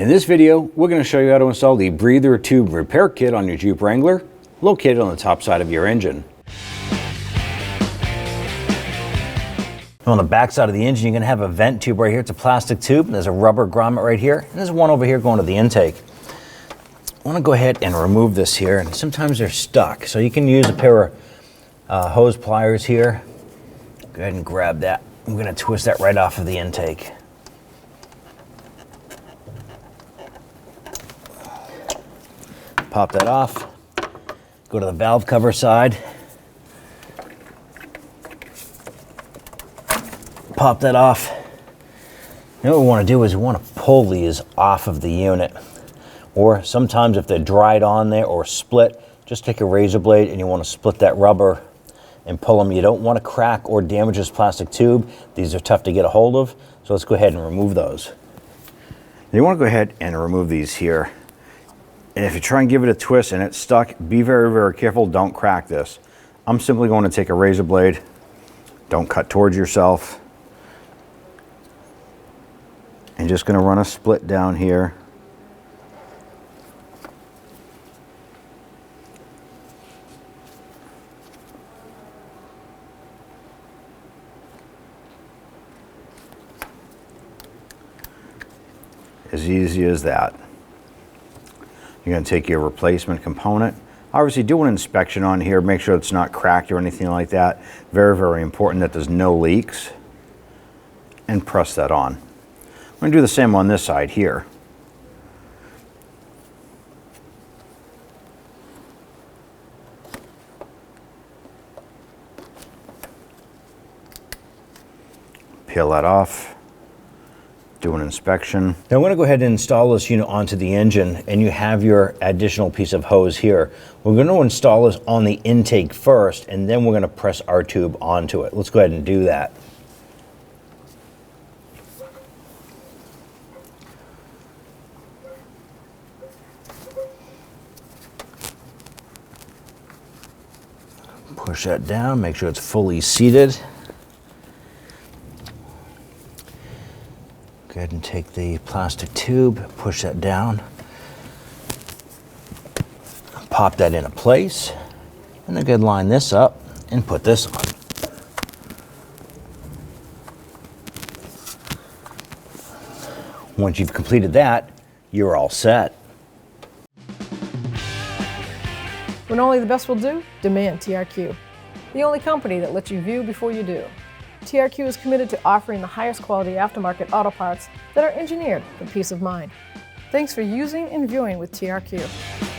In this video, we're going to show you how to install the breather tube repair kit on your Jeep Wrangler, located on the top side of your engine. On the back side of the engine, you're going to have a vent tube right here. It's a plastic tube, and there's a rubber grommet right here, and there's one over here going to the intake. I want to go ahead and remove this here, and sometimes they're stuck, so you can use a pair of hose pliers here. Go ahead and grab that. I'm going to twist that right off of the intake. Pop that off, go to the valve cover side, pop that off. Now what we want to do is we want to pull these off of the unit, or sometimes if they're dried on there or split, just take a razor blade and you want to split that rubber and pull them. You don't want to crack or damage this plastic tube. These are tough to get a hold of, so let's go ahead and remove those. You want to go ahead and remove these here. And if you try and give it a twist and it's stuck, be very, very careful. Don't crack this. I'm simply going to take a razor blade. Don't cut towards yourself. And just going to run a split down here. As easy as that. You're going to take your replacement component. Obviously do an inspection on here, make sure it's not cracked or anything like that. Very, very important that there's no leaks. And press that on. I'm going to do the same on this side here. Peel that off. Do an inspection. Now I'm going to go ahead and install this unit onto the engine, and you have your additional piece of hose here. We're going to install this on the intake first, and then we're going to press our tube onto it. Let's go ahead and do that. Push that down, make sure it's fully seated. Go ahead and take the plastic tube, push that down, pop that into place, and then go ahead and line this up and put this on. Once you've completed that, you're all set. When only the best will do, demand TRQ. The only company that lets you view before you do. TRQ is committed to offering the highest quality aftermarket auto parts that are engineered for peace of mind. Thanks for using and viewing with TRQ.